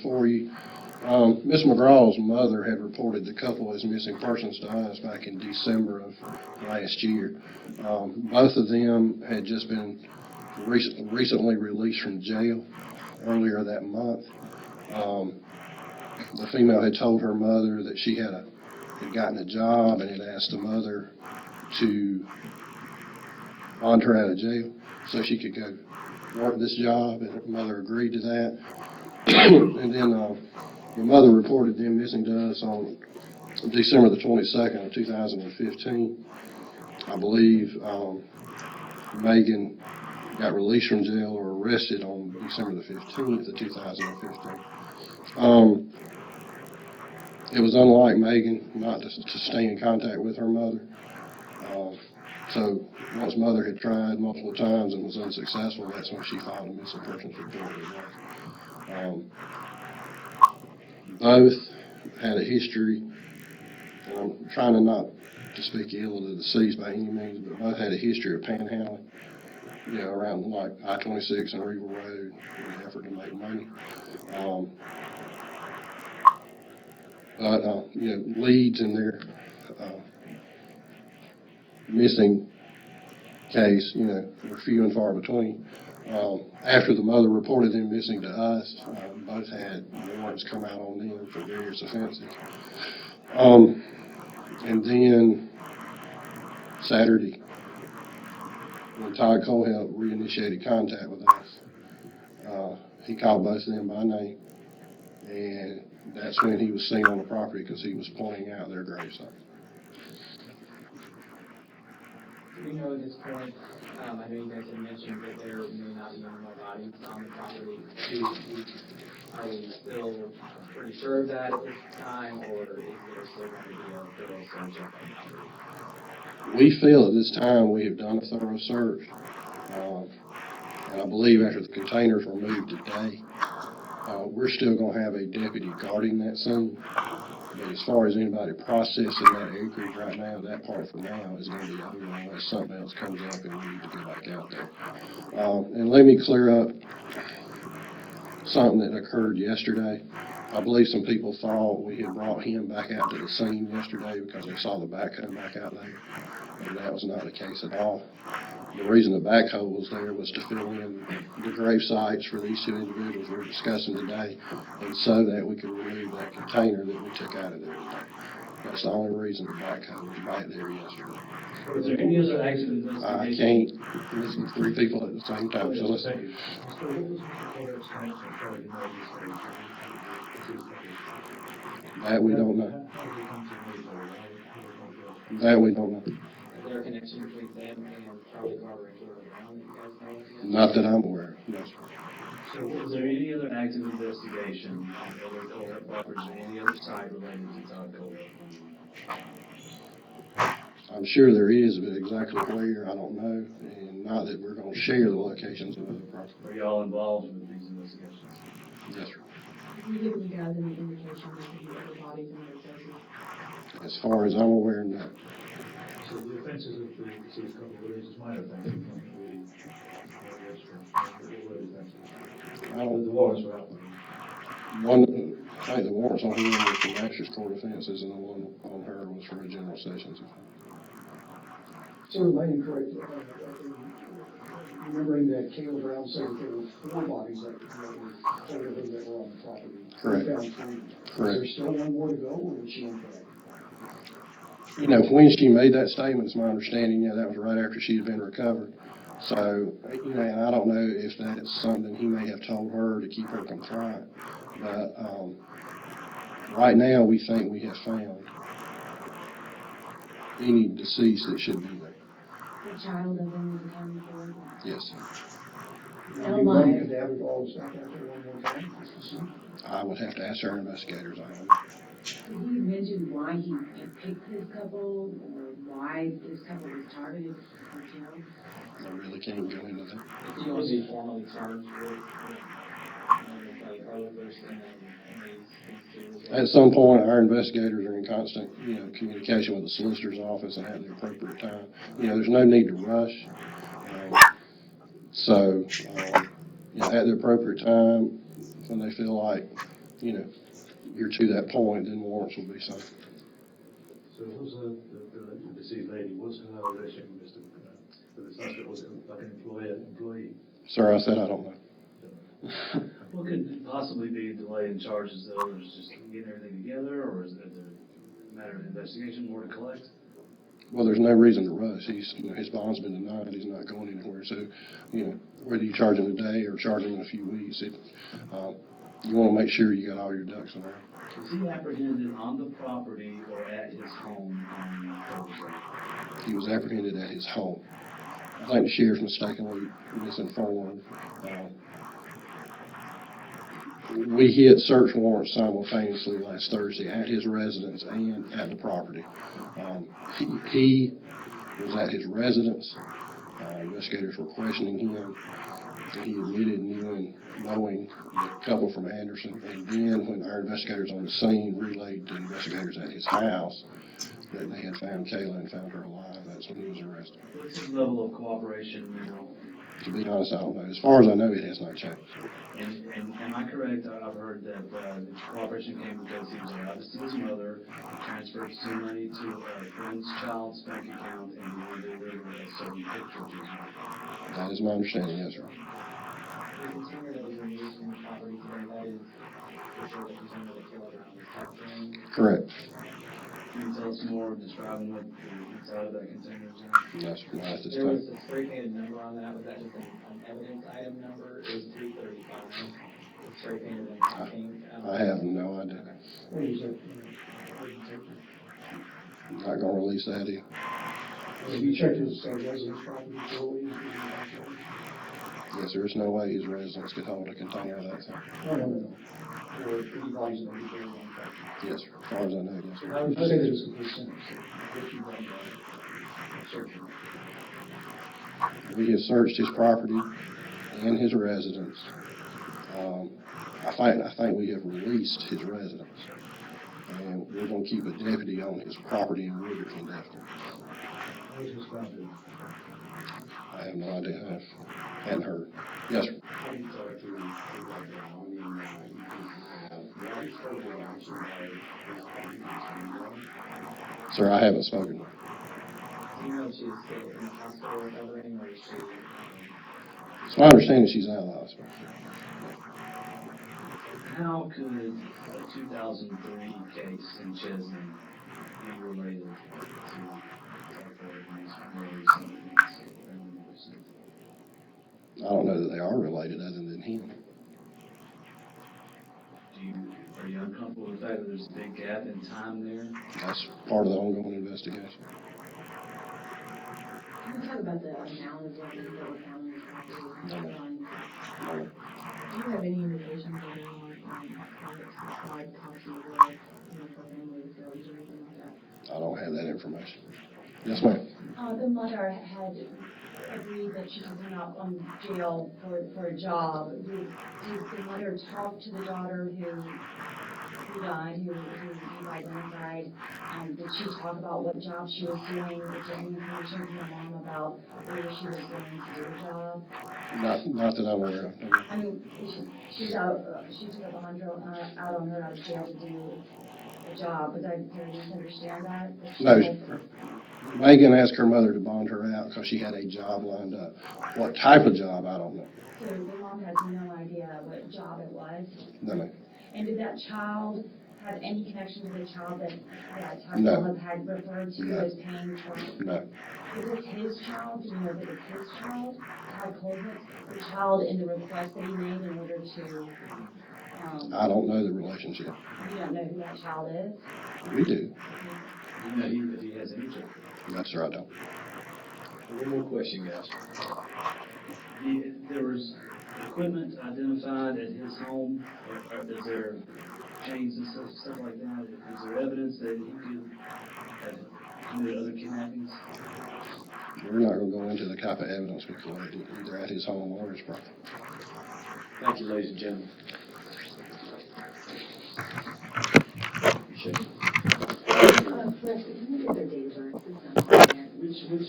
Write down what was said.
for you. Miss McGraw's mother had reported the couple as missing persons to us back in December of last year. Both of them had just been recently released from jail earlier that month. The female had told her mother that she had gotten a job and had asked the mother to bond her out of jail so she could go work this job, and her mother agreed to that. And then the mother reported them missing to us on December the 22nd of 2015. I believe Megan got released from jail or arrested on December the 15th of 2015. It was unlike Megan not to stay in contact with her mother. So once mother had tried multiple times and was unsuccessful, that's when she filed a missing persons report. Both had a history, and I'm trying to not to speak ill of the deceased by any means, but both had a history of panhandling, around like I-26 and Regal Road in an effort to make money. Leads in their missing case, were few and far between. After the mother reported them missing to us, both had warrants come out on them for various offenses. And then Saturday, when Todd Kohlhepp reinitiated contact with us, he called both of them by name, and that's when he was seen on the property because he was pointing out their gravesite. Do we know at this point, I know you guys have mentioned that there may not be any more bodies on the property. Are we still pretty sure of that at this time, or is there still going to be a thorough search of the property? We feel at this time we have done a thorough search. And I believe after the containers were moved today, we're still going to have a deputy guarding that scene. But as far as anybody processing that acreage right now, that part for now is going to be over unless something else comes up and we need to go back out there. And let me clear up something that occurred yesterday. I believe some people thought we had brought him back out to the scene yesterday because they saw the backhoe back out there, and that was not the case at all. The reason the backhoe was there was to fill in the grave sites for these two individuals we're discussing today, and so that we could remove that container that we took out of there today. That's the only reason the backhoe was back there yesterday. Was there any other active investigation? I can't listen to three people at the same time, so let's. That we don't know. That we don't know. Is there a connection between them and Charlie Carter and Jordan Brown that you guys know of? Not that I'm aware of, no, sir. So was there any other active investigation on other Kohlhepp properties or any other site related to Todd Kohlhepp? I'm sure there is, but exactly where, I don't know, and not that we're going to share the locations of other properties. Are y'all involved with these investigations? Yes, sir. Have you given you guys any indication there could be other bodies in other places? As far as I'm aware, no. So the offenses of the deceased couple of witnesses might have been I don't. the warrants were out. One, I think the warrants on him was for Master's Court offenses, and the one on her was for a general sessions offense. So remain correct, remembering that Caleb Brown said that there were 4 bodies that were on the property. Correct. We found 3. Correct. Is there still one more to go, or is she on track? When she made that statement, it's my understanding, that was right after she had been recovered. So, and I don't know if that's something he may have told her to keep her compliant. But right now, we think we have found any deceased that should be there. The child of them was accounted for? Yes. Are you running a dab of all this back out there one more time, just to see? I would have to ask our investigators. I don't know. Could you mention why he picked this couple, or why this couple was targeted for killed? I really can't go into that. Do you want to be formally charged with early person and these At some point, our investigators are in constant, communication with the solicitor's office and at the appropriate time. There's no need to rush. At the appropriate time, when they feel like you know, you're to that point, then warrants will be signed. So who's the deceased lady, what's her relation with the suspect, was it like an employee? Sir, I said I don't know. What could possibly be delay in charges though, or is just getting everything together, or is it a matter of investigation, more to collect? Well, there's no reason to rush. His bond's been denied. He's not going anywhere. So, whether you charge him today or charge him in a few weeks, you want to make sure you got all your ducks in a row. Was he apprehended on the property or at his home on Thursday? He was apprehended at his home. I think the sheriff mistakenly misinformed. We hit search warrants simultaneously last Thursday at his residence and at the property. He was at his residence. Investigators were questioning him. He admitted knowing the couple from Anderson. And then when our investigators on the scene relayed to investigators at his house that they had found Kayla and found her alive, that's when he was arrested. What's his level of cooperation now? To be honest, I don't know. As far as I know, it has not changed. And am I correct? I've heard that the cooperation came because he was allowed to see his mother, transferred some money to a friend's child's bank account, and he wanted to deliver a certain picture to his mother. That is my understanding, yes, sir. The container that was removed from the property today, that is for sure the container that kilogram was kept in. Correct. Can you tell us more, describing what the inside of that container is? Yes, not at this There was time. a spray painted number on that, was that just an evidence item number? It was 335. It's spray painted in pink. I have no idea. What is that? I'm not going to release that either. Have you checked his residence property fully? Yes, there is no way his residence could hold a container of that size. No. Or any bodies that would be buried on property. Yes, sir. As far as I know, yes, sir. I would say that it's a complete sentence. What you've done, searching. We have searched his property and his residence. I think we have released his residence. And we're going to keep a deputy on his property in Woodard indefinitely. What is his boundary? I have no idea. I hadn't heard. Yes, sir. How do you talk to him right now? I mean, Sir, I haven't spoken. Do you know if she's still in the hospital recovering, or is she? It's my understanding she's out of the hospital. How could a 2003 case in Chesney be related to I don't know that they are related other than him. Are you uncomfortable with the fact that there's a big gap in time there? That's part of the ongoing investigation. Can we talk about the amount of money that was found in the property? No. Do you have any indication of any, side copy of, for family disabilities or anything like that? I don't have that information. Yes, ma'am. The mother had agreed that she took him out from jail for a job. Did the mother talk to the daughter who died, who you've identified? Did she talk about what job she was doing? Is there any information from the mom about whether she was going to do a job? Not that I'm aware of. No. I mean, she's out, she took a bond out on her out of jail to do a job. Was I to misunderstand that? No. Megan asked her mother to bond her out because she had a job lined up. What type of job, I don't know. So the mom has no idea what job it was? No, ma'am. And did that child have any connection to the child that Todd No. Kohlhepp had referred to No. as paying for? No. Is this his child? Do you know that it's his child? Todd Kohlhepp, the child in the request that he made in order to, I don't know the relationship. you don't know who that child is? We do. You know if he has any children. No, sir, I don't. One more question, guys. There was equipment identified at his home, or is there chains and stuff like that? Is there evidence that he could have committed other kidnappings? We're not going to go into the type of evidence we collected, either at his home or his property. Thank you, ladies and gentlemen. Chris, can you give their date of birth? It's not on there. Which